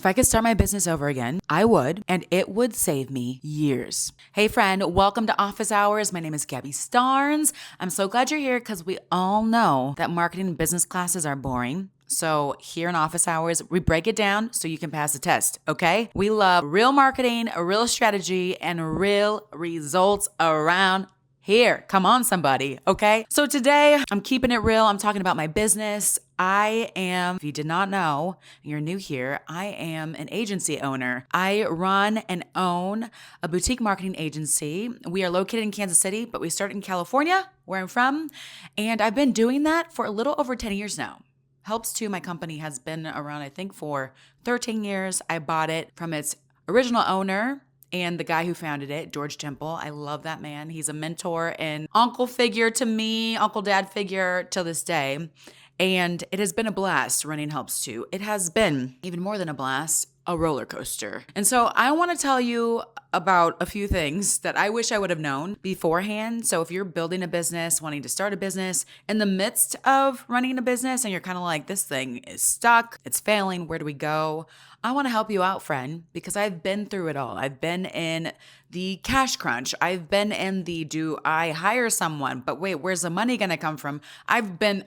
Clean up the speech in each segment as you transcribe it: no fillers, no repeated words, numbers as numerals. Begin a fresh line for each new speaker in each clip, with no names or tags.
If I could start my business over again, I would, and it would save me years. Hey friend, welcome to Office Hours. My name is Gabby Starnes. I'm so glad you're here because we all know that marketing and business classes are boring. So here in Office Hours, we break it down so you can pass the test, okay? We love real marketing, a real strategy, and real results around here. Come on, somebody, okay? So today, I'm keeping it real. I'm talking about my business. I am, if you did not know, you're new here, I am an agency owner. I run and own a boutique marketing agency. We are located in Kansas City, but we started in California, where I'm from, and I've been doing that for a little over 10 years now. Helps Too, my company, has been around, I think, for 13 years. I bought it from its original owner and the guy who founded it, George Temple. I love that man. He's a mentor and uncle figure to me, uncle dad figure till this day. And it has been a blast running Helps Too. It has been, even more than a blast, a roller coaster. And so I want to tell you about a few things that I wish I would have known beforehand. So if you're building a business, wanting to start a business, in the midst of running a business and you're kind of like, this thing is stuck, it's failing, where do we go? I want to help you out, friend, because I've been through it all. I've been in the cash crunch. I've been in the, do I hire someone? But wait, where's the money going to come from? I've been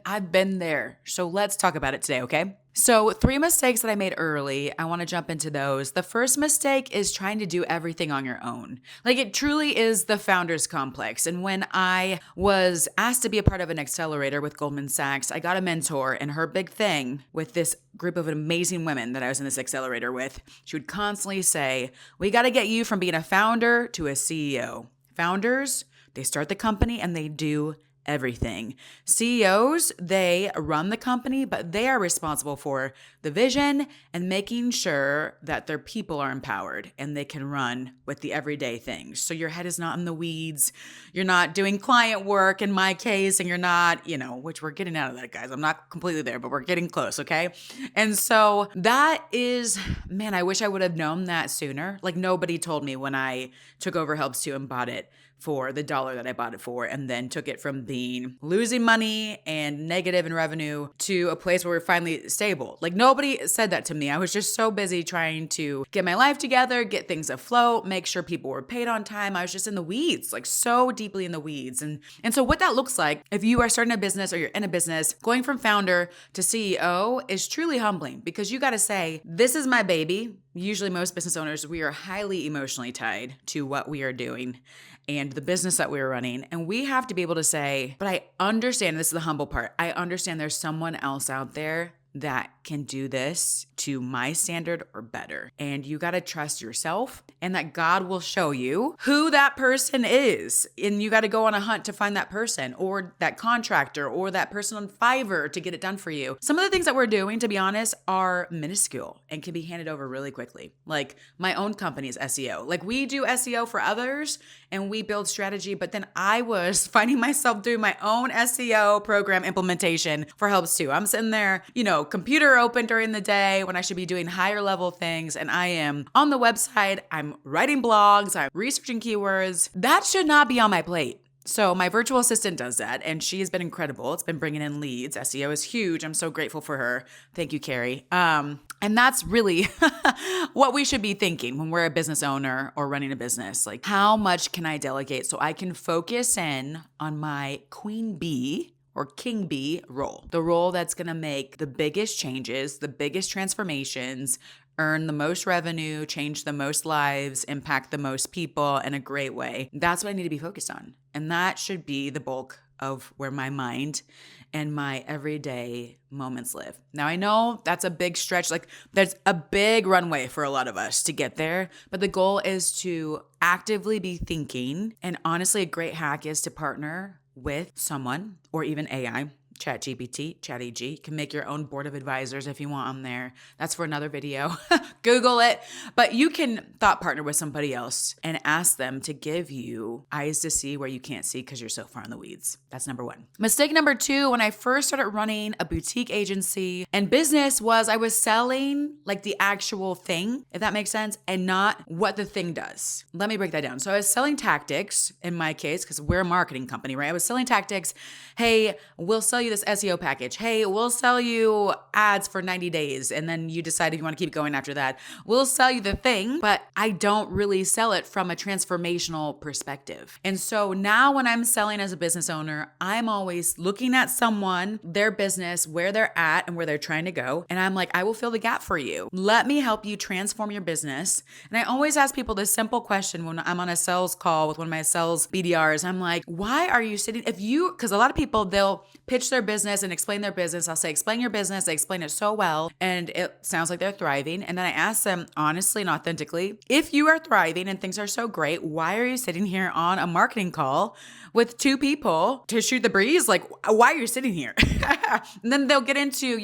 there. So let's talk about it today, okay? So 3 mistakes that I made early, I want to jump into those. The first mistake is trying to do everything on your own. Like, it truly is the founder's complex. And when I was asked to be a part of an accelerator with Goldman Sachs, I got a mentor, and her big thing with this group of amazing women that I was in this accelerator with, she would constantly say, we got to get you from being a founder to a CEO. Founders, they start the company and they do everything. CEOs, they run the company, but they are responsible for the vision and making sure that their people are empowered and they can run with the everyday things. So your head is not in the weeds. You're not doing client work in my case, and you're not, which we're getting out of that, guys. I'm not completely there, but we're getting close, okay? And so that is, man, I wish I would have known that sooner. Like, nobody told me when I took over Helps Too and bought it for the dollar that I bought it for, and then took it from being losing money and negative in revenue to a place where we're finally stable. Like, nobody said that to me. I was just so busy trying to get my life together, get things afloat, make sure people were paid on time. I was just in the weeds, like so deeply in the weeds. And so what that looks like, if you are starting a business or you're in a business, going from founder to CEO is truly humbling, because you got to say, this is my baby. Usually most business owners, we are highly emotionally tied to what we are doing and the business that we're running. And we have to be able to say, but I understand, this is the humble part, I understand there's someone else out there that can do this to my standard or better. And you got to trust yourself, and that God will show you who that person is. And you got to go on a hunt to find that person or that contractor or that person on Fiverr to get it done for you. Some of the things that we're doing, to be honest, are minuscule and can be handed over really quickly. Like my own company's SEO. Like, we do SEO for others and we build strategy, but then I was finding myself doing my own SEO program implementation for Helps Too. I'm sitting there, computer open during the day when I should be doing higher level things. And I am on the website, I'm writing blogs, I'm researching keywords. That should not be on my plate. So my virtual assistant does that, and she has been incredible. It's been bringing in leads. SEO is huge. I'm so grateful for her. Thank you, Carrie. And that's really what we should be thinking when we're a business owner or running a business. Like, how much can I delegate so I can focus in on my queen bee or king bee role, the role that's going to make the biggest changes, the biggest transformations, earn the most revenue, change the most lives, impact the most people in a great way. That's what I need to be focused on. And that should be the bulk of where my mind and my everyday moments live. Now, I know that's a big stretch. Like, there's a big runway for a lot of us to get there, but the goal is to actively be thinking. And honestly, a great hack is to partner with someone or even AI. ChatGPT, ChatEG, can make your own board of advisors if you want on there. That's for another video. Google it. But you can thought partner with somebody else and ask them to give you eyes to see where you can't see because you're so far in the weeds. That's number one. Mistake number two, when I first started running a boutique agency and business, was I was selling like the actual thing, if that makes sense, and not what the thing does. Let me break that down. So I was selling tactics in my case, because we're a marketing company, right? I was selling tactics. Hey, we'll sell you you this SEO package. Hey, we'll sell you ads for 90 days. And then you decide if you want to keep going after that. We'll sell you the thing, but I don't really sell it from a transformational perspective. And so now when I'm selling as a business owner, I'm always looking at someone, their business, where they're at and where they're trying to go. And I'm like, I will fill the gap for you. Let me help you transform your business. And I always ask people this simple question when I'm on a sales call with one of my sales BDRs. I'm like, why are you sitting, because a lot of people, they'll pitch their business and explain their business. I'll say, explain your business. They explain it so well. And it sounds like they're thriving. And then I ask them honestly and authentically, if you are thriving and things are so great, why are you sitting here on a marketing call with two people to shoot the breeze? Like, why are you sitting here? And then they'll get into,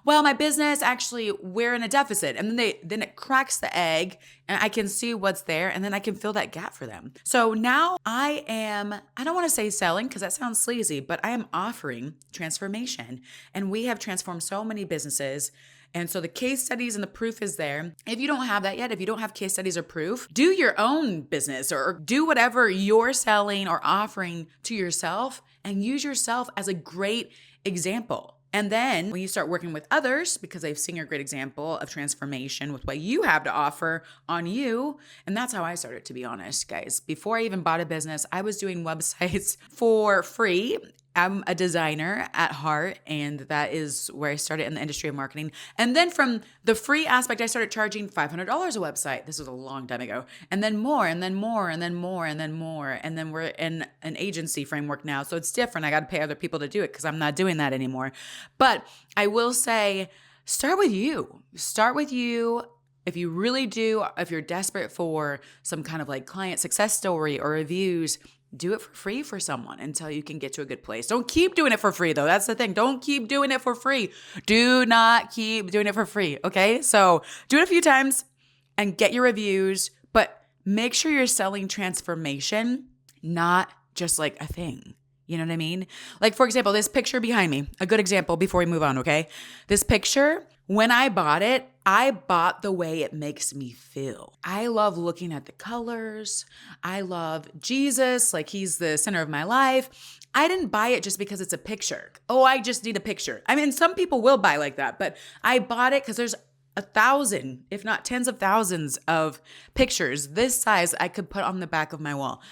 well, my business, actually, we're in a deficit. And then it cracks the egg and I can see what's there and then I can fill that gap for them. So now I don't want to say selling because that sounds sleazy, but I am offering transformation. And we have transformed so many businesses. And so the case studies and the proof is there. If you don't have that yet, if you don't have case studies or proof, do your own business or do whatever you're selling or offering to yourself and use yourself as a great example. And then when you start working with others, because they've seen your great example of transformation with what you have to offer on you. And that's how I started, to be honest, guys. Before I even bought a business, I was doing websites for free. I'm a designer at heart, and that is where I started in the industry of marketing. And then from the free aspect, I started charging $500 a website. This was a long time ago. And then more, and then more, and then more, and then more. And then we're in an agency framework now. So it's different. I got to pay other people to do it because I'm not doing that anymore. But I will say, start with you. Start with you. If you really do, if you're desperate for some kind of like client success story or reviews, do it for free for someone until you can get to a good place. Don't keep doing it for free though. That's the thing. Don't keep doing it for free. Do not keep doing it for free. Okay. So do it a few times and get your reviews, but make sure you're selling transformation, not just like a thing. You know what I mean? Like, for example, this picture behind me, a good example before we move on, okay? This picture, when I bought it, I bought the way it makes me feel. I love looking at the colors. I love Jesus, like he's the center of my life. I didn't buy it just because it's a picture. Oh, I just need a picture. I mean, some people will buy like that, but I bought it because there's 1,000, if not tens of thousands of pictures this size I could put on the back of my wall.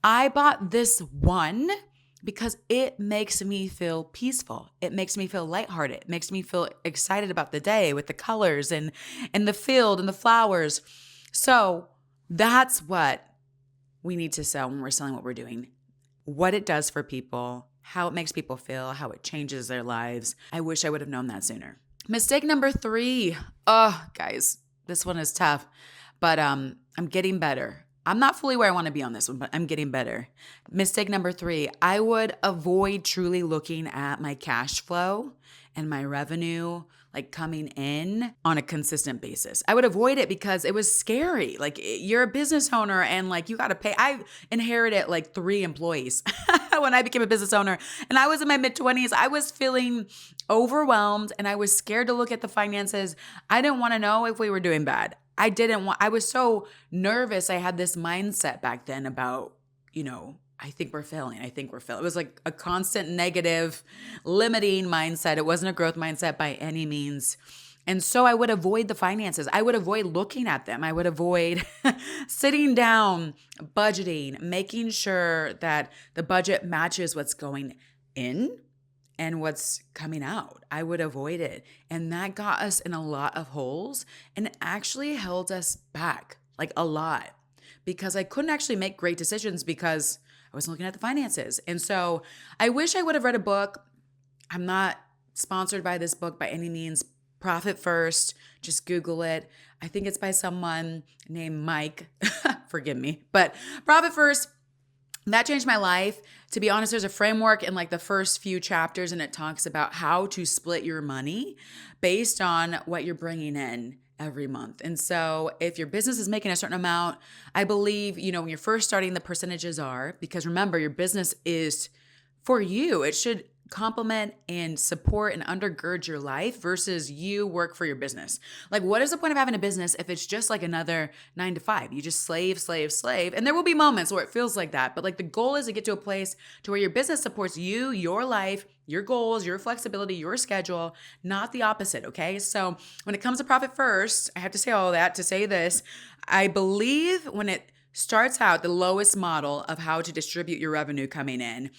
I bought this one because it makes me feel peaceful. It makes me feel lighthearted. It makes me feel excited about the day with the colors and the field and the flowers. So that's what we need to sell when we're selling what we're doing. What it does for people, how it makes people feel, how it changes their lives. I wish I would have known that sooner. Mistake number 3. Oh, guys, this one is tough, but I'm getting better. I'm not fully where I want to be on this one, but I'm getting better. Mistake number 3, I would avoid truly looking at my cash flow and my revenue like coming in on a consistent basis. I would avoid it because it was scary. Like you're a business owner and like you got to pay. I inherited like 3 employees when I became a business owner and I was in my mid-20s. I was feeling overwhelmed and I was scared to look at the finances. I didn't want to know if we were doing bad. I was so nervous. I had this mindset back then about, I think we're failing. It was like a constant negative, limiting mindset. It wasn't a growth mindset by any means. And so I would avoid the finances. I would avoid looking at them. I would avoid sitting down, budgeting, making sure that the budget matches what's going in and what's coming out. I would avoid it. And that got us in a lot of holes and it actually held us back like a lot because I couldn't actually make great decisions because I wasn't looking at the finances. And so I wish I would have read a book. I'm not sponsored by this book by any means. Profit First, just Google it. I think it's by someone named Mike. Forgive me, but Profit First. That changed my life. To be honest, there's a framework in like the first few chapters and it talks about how to split your money based on what you're bringing in every month. And so if your business is making a certain amount, I believe, when you're first starting, the percentages are, because remember, your business is for you. It should complement and support and undergird your life versus you work for your business. Like, what is the point of having a business if it's just like another 9 to 5? You just slave, slave, slave. And there will be moments where it feels like that. But like the goal is to get to a place to where your business supports you, your life, your goals, your flexibility, your schedule, not the opposite. Okay. So when it comes to profit first, I have to say all that to say this. I believe when it starts out, the lowest model of how to distribute your revenue coming in,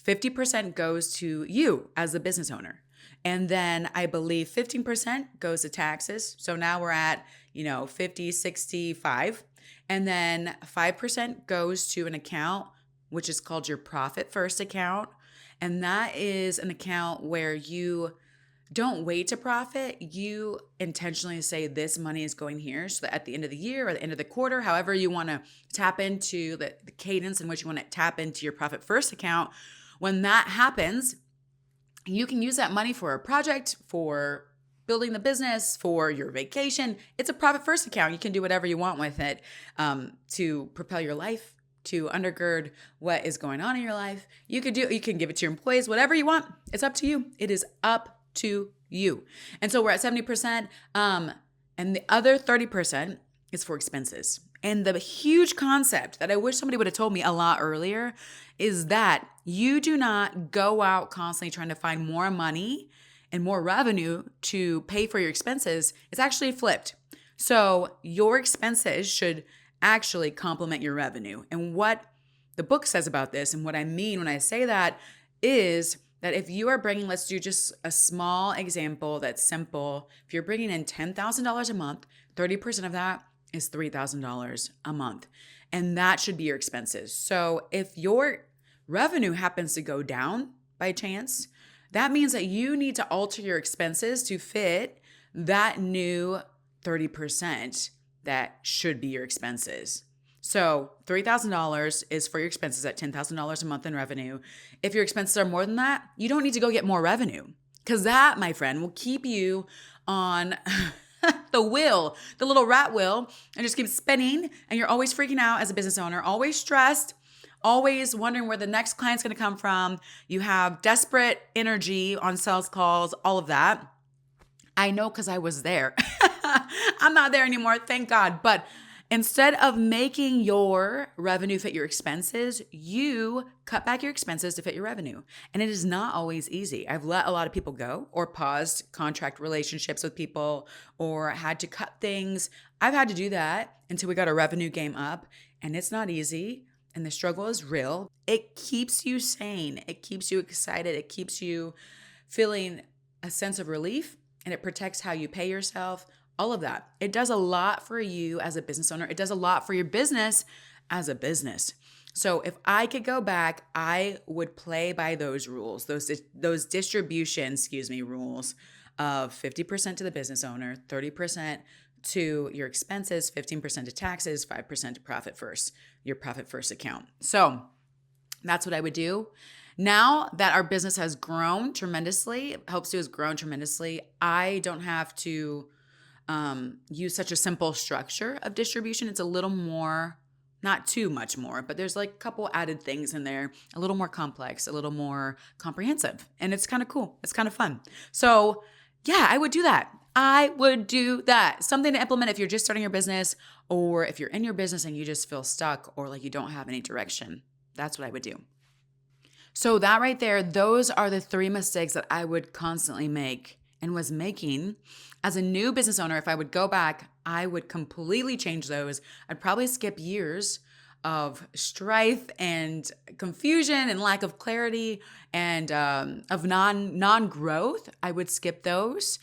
50% goes to you as the business owner. And then I believe 15% goes to taxes. So now we're at, 50, 65. And then 5% goes to an account, which is called your profit first account. And that is an account where you don't wait to profit. You intentionally say this money is going here so that at the end of the year or the end of the quarter, however you want to tap into the cadence in which you want to tap into your profit first account, when that happens, you can use that money for a project, for building the business, for your vacation. It's a profit first account. You can do whatever you want with it to propel your life, to undergird what is going on in your life. You can give it to your employees, whatever you want. It's up to you. It is up to you. And so we're at 70%. And the other 30% is for expenses. And the huge concept that I wish somebody would have told me a lot earlier is that you do not go out constantly trying to find more money and more revenue to pay for your expenses. It's actually flipped. So your expenses should actually complement your revenue. And what the book says about this, and what I mean when I say that, is that if you are bringing, let's do just a small example that's simple. If you're bringing in $10,000 a month, 30% of that is $3,000 a month. And that should be your expenses. So if your revenue happens to go down by chance, that means that you need to alter your expenses to fit that new 30% that should be your expenses. So $3,000 is for your expenses at $10,000 a month in revenue. If your expenses are more than that, you don't need to go get more revenue, because that, my friend, will keep you on the wheel, the little rat wheel, and just keep spinning. And you're always freaking out as a business owner, always stressed, always wondering where the next client's going to come from. You have desperate energy on sales calls, all of that. I know, because I was there. I'm not there anymore, thank God. But instead of making your revenue fit your expenses, you cut back your expenses to fit your revenue. And it is not always easy. I've let a lot of people go, or paused contract relationships with people, or had to cut things. I've had to do that until we got our revenue game up. And it's not easy. And the struggle is real. It keeps you sane. It keeps you excited. It keeps you feeling a sense of relief. And it protects how you pay yourself. All of that. It does a lot for you as a business owner. It does a lot for your business as a business. So if I could go back, I would play by those rules, those distribution, rules of 50% to the business owner, 30% to your expenses, 15% to taxes, 5% to profit first, your profit first account. So that's what I would do. Now that our business has grown tremendously, Helps You has grown tremendously, I don't have to use such a simple structure of distribution. It's a little more, not too much more, but there's like a couple added things in there, a little more complex, a little more comprehensive. And it's kind of cool. It's kind of fun. So yeah, I would do that. I would do that. Something to implement if you're just starting your business, or if you're in your business and you just feel stuck, or like you don't have any direction. That's what I would do. So that right there, those are the 3 mistakes that I would constantly make and was making as a new business owner. If I would go back, I would completely change those. I'd probably skip years of strife and confusion and lack of clarity and of non-growth. I would skip those,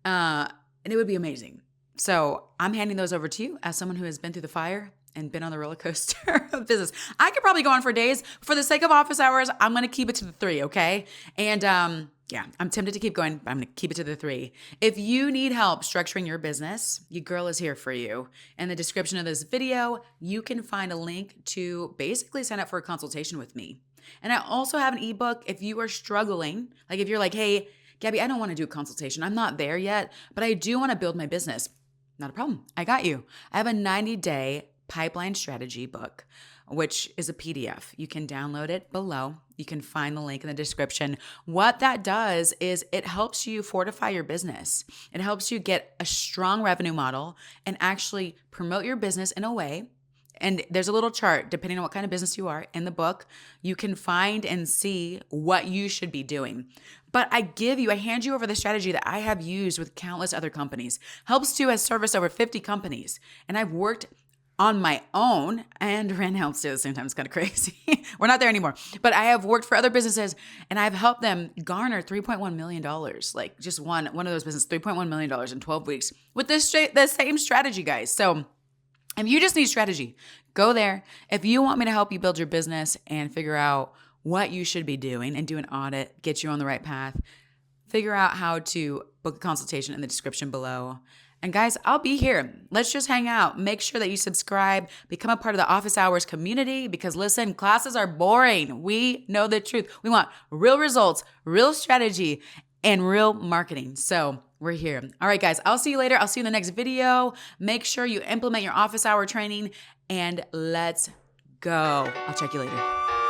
and it would be amazing. So I'm handing those over to you as someone who has been through the fire and been on the roller coaster of business. I could probably go on for days. For the sake of office hours, I'm going to keep it to the 3, okay? And yeah, I'm tempted to keep going, but I'm going to keep it to the 3. If you need help structuring your business, your girl is here for you. In the description of this video, you can find a link to basically sign up for a consultation with me. And I also have an ebook if you are struggling. Like if you're like, hey, Gabby, I don't want to do a consultation. I'm not there yet, but I do want to build my business. Not a problem. I got you. I have a 90-day pipeline strategy book, which is a PDF. You can download it below. You can find the link in the description. What that does is it helps you fortify your business. It helps you get a strong revenue model and actually promote your business in a way. And there's a little chart, depending on what kind of business you are in the book, you can find and see what you should be doing. But I hand you over the strategy that I have used with countless other companies. Helps to has serviced over 50 companies. And I've worked on my own and ran Helps to at the same time. It's kind of crazy. We're not there anymore. But I have worked for other businesses and I've helped them garner $3.1 million. Like just one of those businesses, $3.1 million in 12 weeks with the same strategy, guys. So if you just need strategy, go there. If you want me to help you build your business and figure out what you should be doing and do an audit, get you on the right path, figure out how to book a consultation in the description below. And guys, I'll be here. Let's just hang out. Make sure that you subscribe, become a part of the Office Hours community because listen, classes are boring. We know the truth. We want real results, real strategy, and real marketing. So we're here. All right, guys, I'll see you later. I'll see you in the next video. Make sure you implement your office hour training and let's go. I'll check you later.